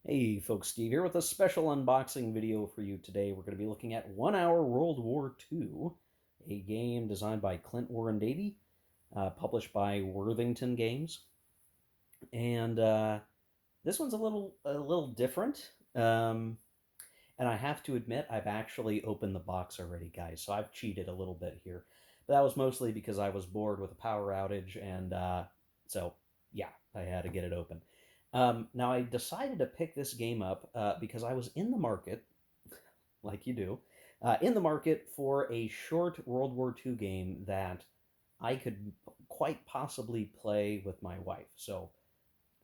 Hey folks, Steve here with a special unboxing video for you today. We're going to be looking at 1 Hour World War II, a game designed by Clint Warren-Davey, published by Worthington Games. And this one's a little different. And I have to admit, I've actually opened the box already, guys. So I've cheated a little bit here. But that was mostly because I was bored with a power outage, and so yeah, I had to get it open. Now I decided to pick this game up because I was in the market, like you do, in the market for a short World War II game that I could quite possibly play with my wife. So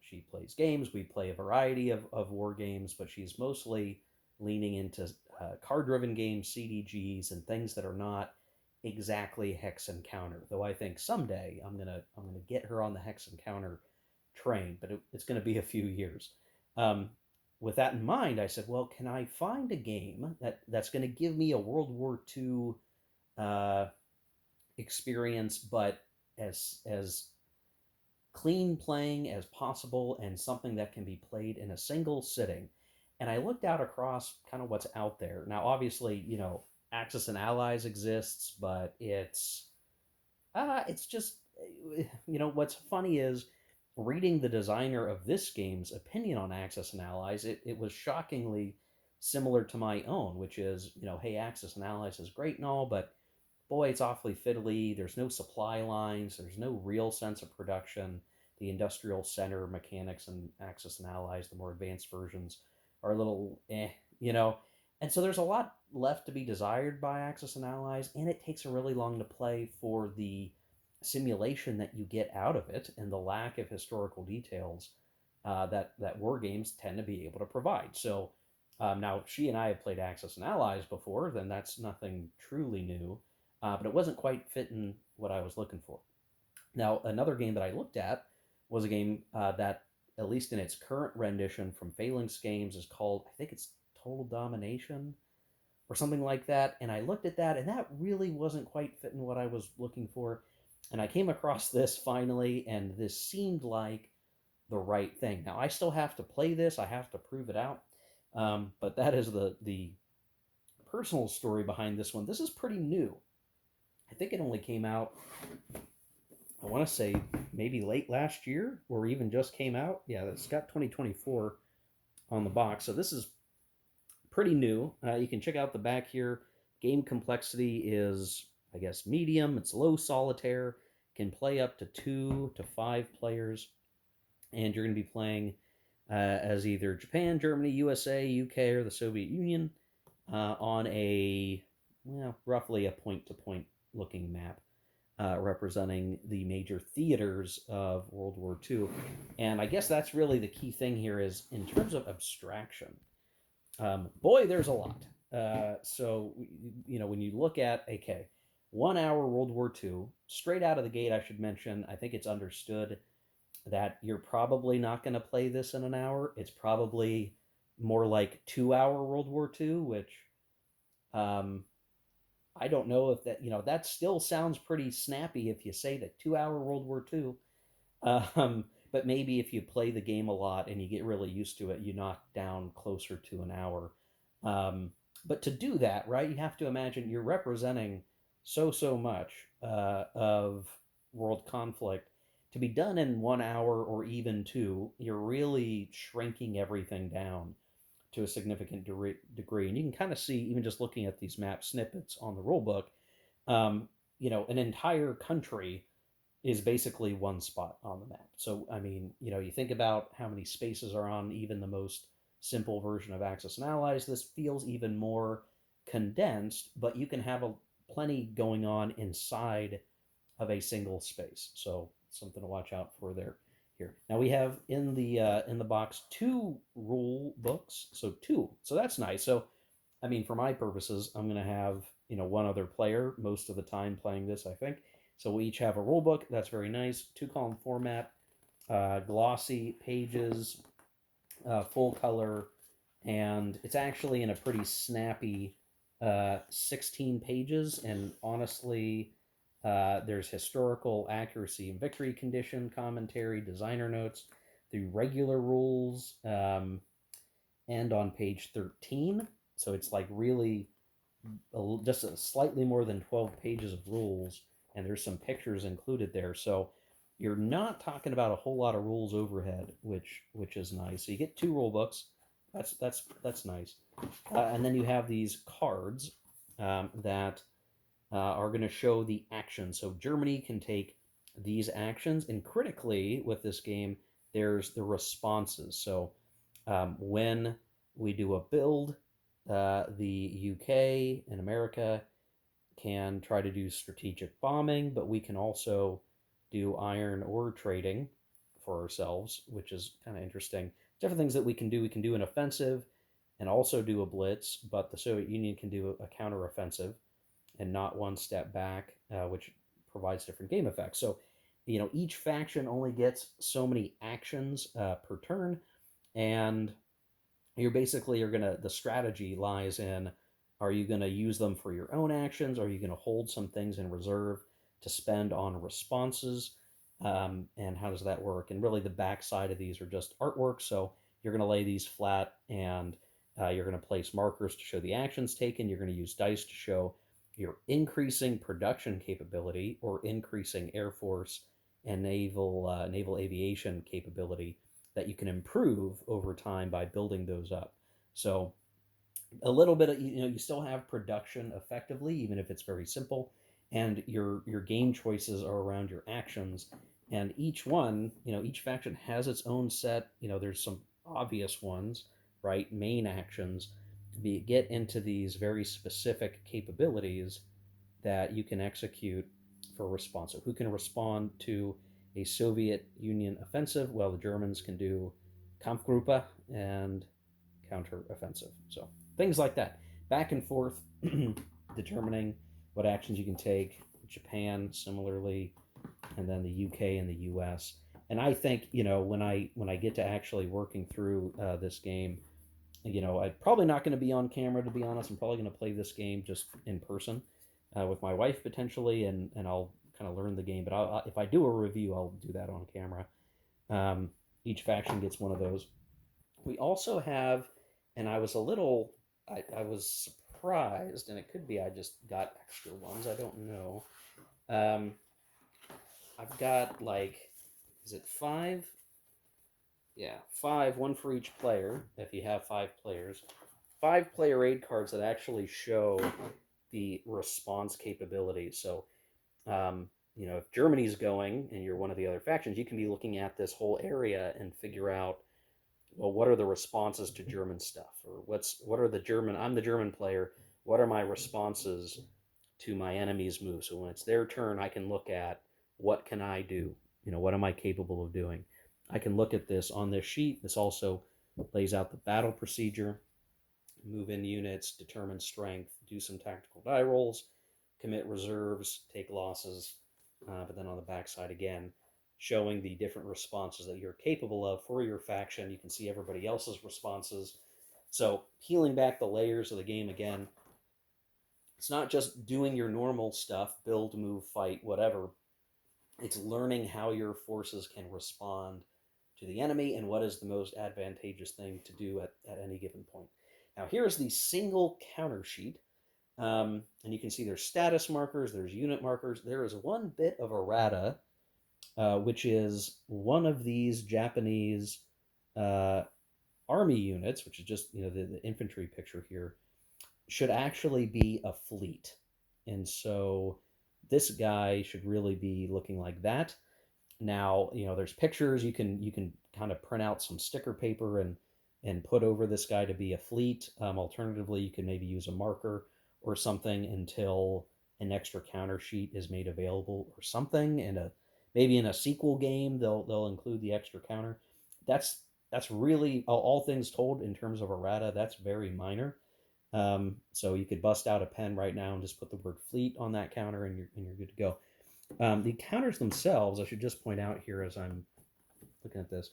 she plays games. We play a variety of war games, but she's mostly leaning into card-driven games, CDGs, and things that are not exactly hex and counter. Though I think someday I'm gonna get her on the hex and counter train, but it's going to be a few years. Um, with that in mind, I said, well, can I find a game that's going to give me a World War II uh, experience, but as clean playing as possible and something that can be played in a single sitting. And I looked out across kind of what's out there. Now, obviously, Axis and Allies exists, but it's just what's funny is reading the designer of this game's opinion on Axis and Allies. It was shockingly similar to my own, which is hey, Axis and Allies is great and all, but boy, it's awfully fiddly. There's no supply lines. There's no real sense of production. The industrial center mechanics and Axis and Allies, the more advanced versions, are a little you know. And so there's a lot left to be desired by Axis and Allies, and it takes a really long to play for the simulation that you get out of it and the lack of historical details that war games tend to be able to provide. So now she and I have played Axis and Allies before, then that's nothing truly new, but it wasn't quite fitting what I was looking for. Now, another game that I looked at was a game that, at least in its current rendition from Phalanx Games, is called, I think it's Total Domination or something like that. And I looked at that, and that really wasn't quite fitting what I was looking for. And I came across this finally, and this seemed like the right thing. Now, I still have to play this, I have to prove it out. But that is the personal story behind this one. This is pretty new. I think it only came out, I want to say maybe late last year or even just came out. Yeah, it's got 2024 on the box. So this is pretty new. You can check out the back here. Game complexity is, I guess, medium. It's low solitaire. Can play up to 2 to 5 players. And you're going to be playing as either Japan, Germany, USA, UK, or the Soviet Union on roughly a point to point looking map representing the major theaters of World War II. And I guess that's really the key thing here is in terms of abstraction. Boy, there's a lot. So, when you look at, okay, 1 hour World War II, straight out of the gate, I should mention, I think it's understood that you're probably not going to play this in an hour. It's probably more like 2 hour World War II, which um, I don't know if that still sounds pretty snappy if you say that 2 hour World War II. But maybe if you play the game a lot and you get really used to it, you knock down closer to an hour. But to do that, right, you have to imagine you're representing so much of world conflict. To be done in 1 hour or even two, you're really shrinking everything down to a significant degree. And you can kind of see, even just looking at these map snippets on the rulebook, an entire country is basically one spot on the map. So, I mean, you think about how many spaces are on even the most simple version of Axis and Allies. This feels even more condensed, but you can have plenty going on inside of a single space. So, something to watch out for there. Here now we have in the box 2 rule books, so two. So that's nice. So, I mean, for my purposes, I'm going to have one other player most of the time playing this, I think. So we each have a rule book. That's very nice. 2 column format, glossy pages, full color, and it's actually in a pretty snappy 16 pages. And honestly, there's historical accuracy and victory condition commentary, designer notes, the regular rules. end on page 13. So it's like really just slightly more than 12 pages of rules, and there's some pictures included there. So you're not talking about a whole lot of rules overhead, which is nice. So you get two rule books. That's nice. And then you have these cards that are going to show the action. So Germany can take these actions, and critically with this game, there's the responses. So when we do a build, the UK and America can try to do strategic bombing, but we can also do iron ore trading for ourselves, which is kind of interesting. Different things that we can do. We can do an offensive and also do a blitz, but the Soviet Union can do a counteroffensive and not one step back, which provides different game effects. So, each faction only gets so many actions per turn, and you're gonna the strategy lies in, are you gonna use them for your own actions? Are you gonna hold some things in reserve to spend on responses? And how does that work? And really, the backside of these are just artwork. So you're gonna lay these flat, and you're gonna place markers to show the actions taken. You're gonna use dice to show your increasing production capability or increasing air force and naval aviation capability that you can improve over time by building those up. So a little bit of, you still have production effectively, even if it's very simple, and your game choices are around your actions, and each one, each faction has its own set. There's some obvious ones, right? Main actions. Get into these very specific capabilities that you can execute for response. So who can respond to a Soviet Union offensive? Well, the Germans can do Kampfgruppe and counteroffensive. So things like that, back and forth, determining what actions you can take. Japan similarly, and then the UK and the US. And I think, when I get to actually working through this game, I'm probably not going to be on camera, to be honest. I'm probably going to play this game just in person with my wife potentially, and I'll kind of learn the game. But if I do a review, I'll do that on camera. Um, each faction gets one of those. We also have, and I was surprised, and it could be I just got extra ones. I don't know. Um, I've got is it five? Yeah, five, one for each player, if you have five players. Five player aid cards that actually show the response capabilities. So, if Germany's going and you're one of the other factions, you can be looking at this whole area and figure out, well, what are the responses to German stuff, or what are the German? I'm the German player. What are my responses to my enemy's move? So when it's their turn, I can look at, what can I do? What am I capable of doing? I can look at this on this sheet. This also lays out the battle procedure: move in units, determine strength, do some tactical die rolls, commit reserves, take losses. But then on the backside again, showing the different responses that you're capable of for your faction. You can see everybody else's responses. So peeling back the layers of the game again, it's not just doing your normal stuff, build, move, fight, whatever. It's learning how your forces can respond to the enemy and what is the most advantageous thing to do at any given point. Now, here's the single counter sheet. And you can see there's status markers, there's unit markers. There is one bit of errata, which is one of these Japanese army units, which is just, the infantry picture here, should actually be a fleet. And so this guy should really be looking like that. Now, there's pictures. You can kind of print out some sticker paper and put over this guy to be a fleet. Alternatively, you can maybe use a marker or something until an extra counter sheet is made available or something. And maybe in a sequel game they'll include the extra counter. That's really, all things told, in terms of errata, that's very minor. So you could bust out a pen right now and just put the word fleet on that counter, and you're good to go. The counters themselves, I should just point out here as I'm looking at this,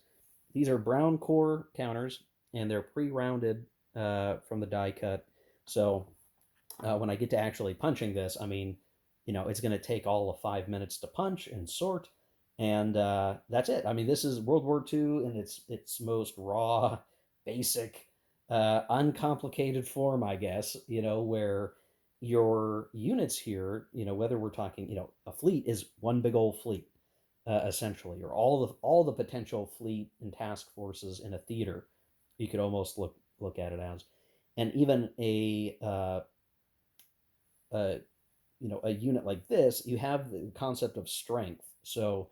these are brown core counters, and they're pre-rounded from the die cut. So when I get to actually punching this, it's going to take all of 5 minutes to punch and sort, and that's it. This is World War II in its most raw, basic uncomplicated form, I guess, where your units here, whether we're talking, a fleet is one big old fleet, essentially, or all the potential fleet and task forces in a theater. You could almost look at it as, and even a a unit like this, you have the concept of strength. So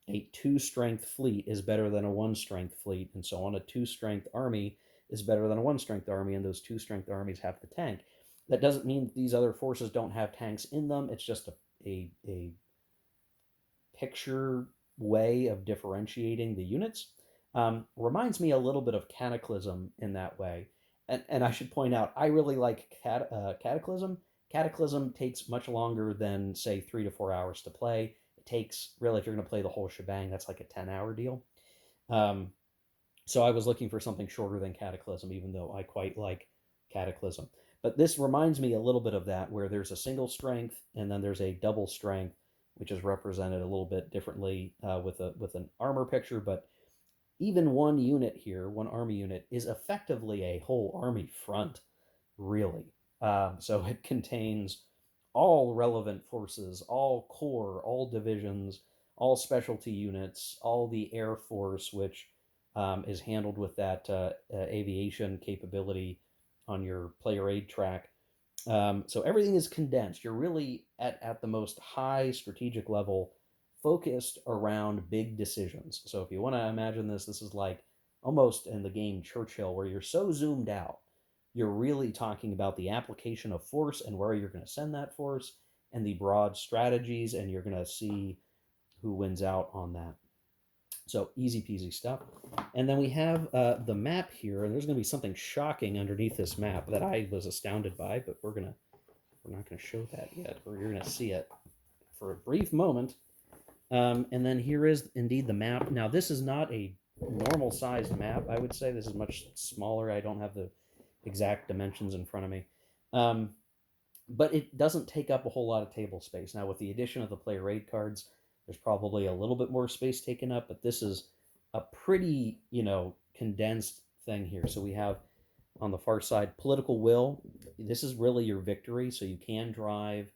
a two strength fleet is better than a one strength fleet, and so on. A two strength army is better than a one strength army, and those two strength armies have the tank. That doesn't mean that these other forces don't have tanks in them. It's just a picture way of differentiating the units. Reminds me a little bit of Cataclysm in that way. And I should point out, I really like Cataclysm. Cataclysm takes much longer than, say, 3 to 4 hours to play. It takes, really, if you're going to play the whole shebang, that's like a 10-hour deal. Um, so I was looking for something shorter than Cataclysm, even though I quite like Cataclysm. But this reminds me a little bit of that, where there's a single strength and then there's a double strength, which is represented a little bit differently with an armor picture. But even one unit here, one army unit, is effectively a whole army front, really. So it contains all relevant forces, all corps, all divisions, all specialty units, all the Air Force, which is handled with that aviation capability on your player aid track. So everything is condensed. You're really at the most high strategic level, focused around big decisions. So if you want to imagine this is like almost in the game Churchill, where you're so zoomed out, you're really talking about the application of force and where you're going to send that force and the broad strategies, and you're going to see who wins out on that. So easy peasy stuff. And then we have the map here, and there's going to be something shocking underneath this map that I was astounded by, but we're not going to show that yet, or you're going to see it for a brief moment. And then here is indeed the map. Now this is not a normal sized map. I would say this is much smaller. I don't have the exact dimensions in front of me. But it doesn't take up a whole lot of table space. Now, with the addition of the player aid cards, there's probably a little bit more space taken up, but this is a pretty, condensed thing here. So we have on the far side political will. This is really your victory, so you can drive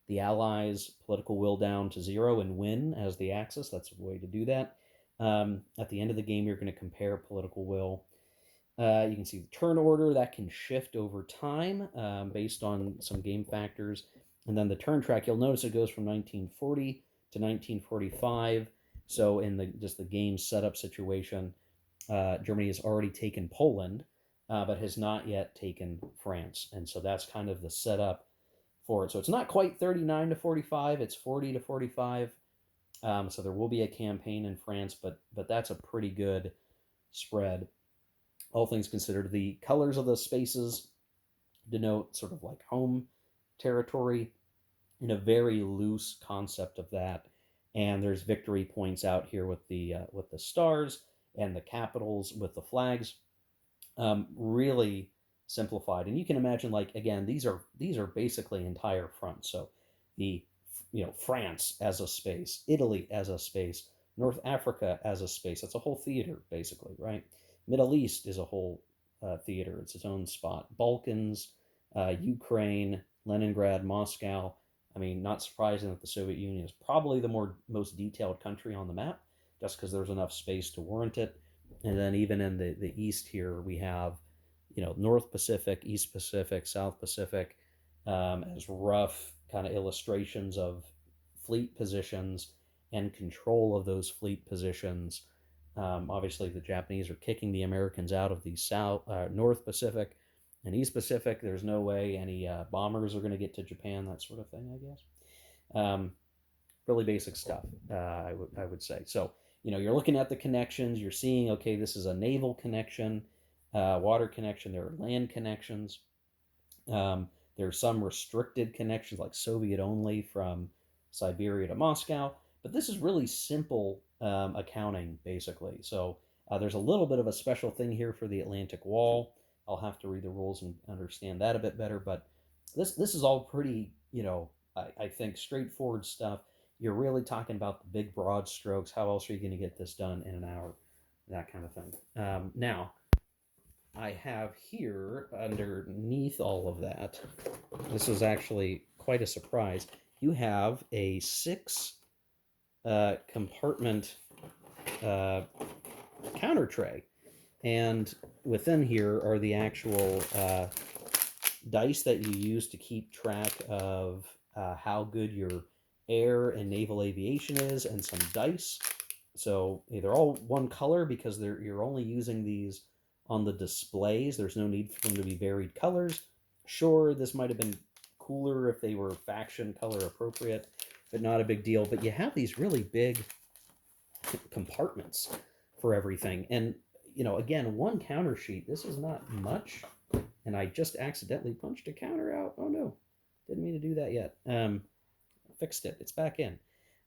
the Allies' political will down to zero and win as the Axis. That's a way to do that. At the end of the game, you're going to compare political will. You can see the turn order that can shift over time based on some game factors. And then the turn track, you'll notice it goes from 1940 to 1945. So in just the game setup situation, Germany has already taken Poland, but has not yet taken France. And so that's kind of the setup for it. So it's not quite 39 to 45, it's 40 to 45. So there will be a campaign in France, but that's a pretty good spread. All things considered, the colors of the spaces denote sort of like home territory in a very loose concept of that. And there's victory points out here with the stars and the capitals with the flags. Really simplified, and you can imagine, like, again, these are basically entire fronts. So the France as a space, Italy as a space, North Africa as a space. That's a whole theater basically, right? Middle East is a whole theater. It's its own spot. Balkans, Ukraine, Leningrad, Moscow. I mean, not surprising that the Soviet Union is probably the most detailed country on the map, just because there's enough space to warrant it. And then even in the east here, we have, North Pacific, East Pacific, South Pacific, as rough kind of illustrations of fleet positions and control of those fleet positions. Obviously, the Japanese are kicking the Americans out of the North Pacific and East Pacific. There's no way any bombers are going to get to Japan, that sort of thing, I guess. Really basic stuff, I would say. So, you're looking at the connections. You're seeing, okay, this is a naval connection, water connection. There are land connections. There are some restricted connections, like Soviet only from Siberia to Moscow. But this is really simple accounting, basically. So there's a little bit of a special thing here for the Atlantic Wall. I'll have to read the rules and understand that a bit better. But this is all pretty, I think, straightforward stuff. You're really talking about the big broad strokes. How else are you going to get this done in an hour? That kind of thing. Now, I have here underneath all of that, this is actually quite a surprise. You have a six compartment uh, counter tray. And within here are the actual dice that you use to keep track of how good your air and naval aviation is, and some dice. So they're all one color because you're only using these on the displays. There's no need for them to be varied colors. Sure, this might have been cooler if they were faction color appropriate, but not a big deal. But you have these really big compartments for everything. And, again, one counter sheet, this is not much. And I just accidentally punched a counter out. Oh no, didn't mean to do that yet. Fixed it. It's back in.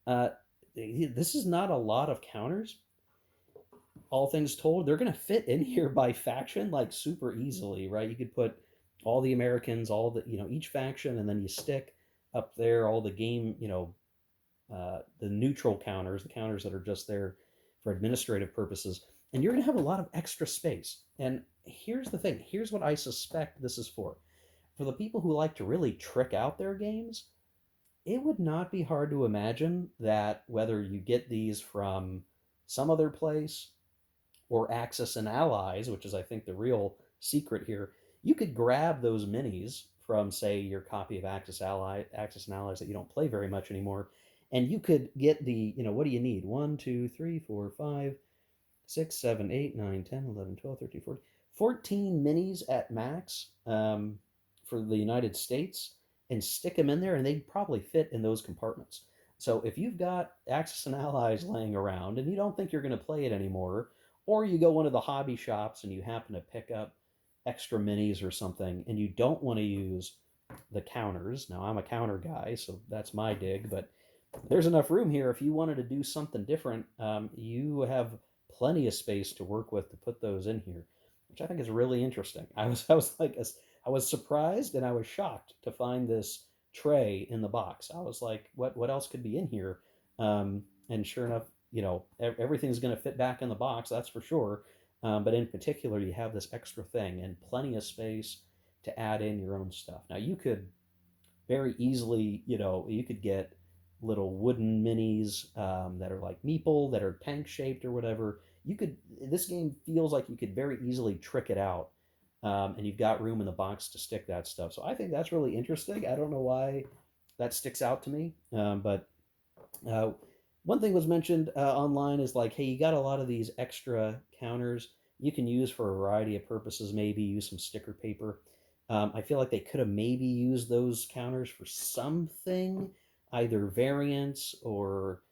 Uh, this is not a lot of counters. All things told, they're going to fit in here by faction like super easily, right? You could put all the Americans, all the, each faction, and then you stick up there all the game, the neutral counters, the counters that are just there for administrative purposes, and you're going to have a lot of extra space. And here's the thing, here's what I suspect this is for. For the people who like to really trick out their games, it would not be hard to imagine that whether you get these from some other place or Axis and Allies, which is, I think, the real secret here, you could grab those minis from, say, your copy of Axis and Allies that you don't play very much anymore, and you could get the, what do you need? 1, 2, 3, 4, 5, 6, 7, 8, 9, 10, 11, 12, 13, 14, 14 minis at max for the United States, and stick them in there, and they'd probably fit in those compartments. So if you've got Axis and Allies laying around and you don't think you're going to play it anymore, or you go into the hobby shops and you happen to pick up extra minis or something, and you don't want to use the counters. Now, I'm a counter guy, so that's my dig, but there's enough room here. If you wanted to do something different, you have plenty of space to work with to put those in here, which I think is really interesting. I was surprised and I was shocked to find this tray in the box. I was like, what else could be in here? And sure enough, everything's going to fit back in the box, that's for sure. But in particular, you have this extra thing and plenty of space to add in your own stuff. Now, you could very easily, you could get little wooden minis that are like meeple, that are tank shaped or whatever. This game feels like you could very easily trick it out, and you've got room in the box to stick that stuff. So I think that's really interesting. I don't know why that sticks out to me, but uh, one thing was mentioned online is like, hey, you got a lot of these extra counters you can use for a variety of purposes. Maybe use some sticker paper. I feel like they could have maybe used those counters for something, either variants or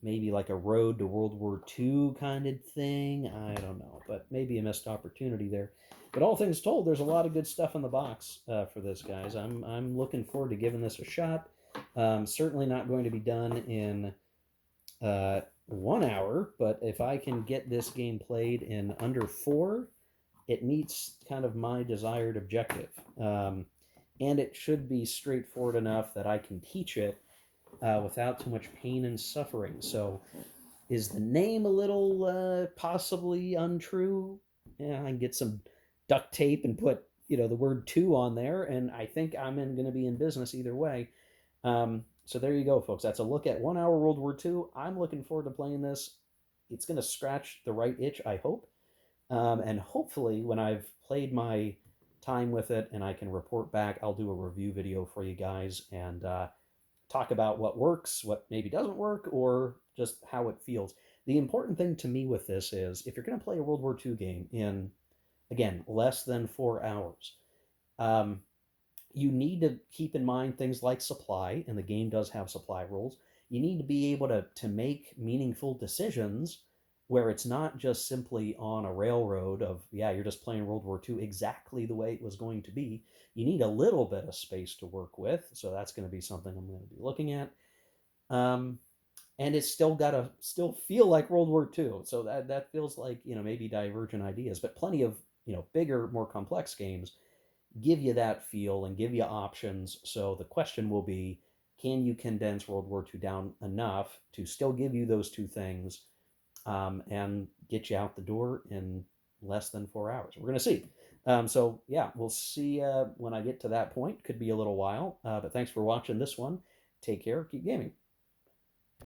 maybe like a road to World War II kind of thing. I don't know, but maybe a missed opportunity there. But all things told, there's a lot of good stuff in the box for this, guys. I'm looking forward to giving this a shot. Certainly not going to be done in 1 hour, but if I can get this game played in under 4, it meets kind of my desired objective. And it should be straightforward enough that I can teach it without too much pain and suffering. So, is the name a little possibly untrue? Yeah, I can get some duct tape and put the word two on there, and I think I'm going to be in business either way. So there you go, folks. That's a look at 1 hour World War II. I'm looking forward to playing this. It's going to scratch the right itch, I hope. And hopefully, when I've played my time with it and I can report back, I'll do a review video for you guys and talk about what works, what maybe doesn't work, or just how it feels. The important thing to me with this is if you're going to play a World War II game in, again, less than 4 hours, um, you need to keep in mind things like supply, and the game does have supply rules. You need to be able to make meaningful decisions where it's not just simply on a railroad of, yeah, you're just playing World War II exactly the way it was going to be. You need a little bit of space to work with, so that's going to be something I'm going to be looking at. And it's still got to still feel like World War II, so that feels like maybe divergent ideas, but plenty of bigger, more complex games give you that feel and give you options. So the question will be, can you condense World War II down enough to still give you those two things and get you out the door in less than 4 hours. We're going to see. So yeah, we'll see when I get to that point. Could be a little while, but thanks for watching this one. Take care. Keep gaming.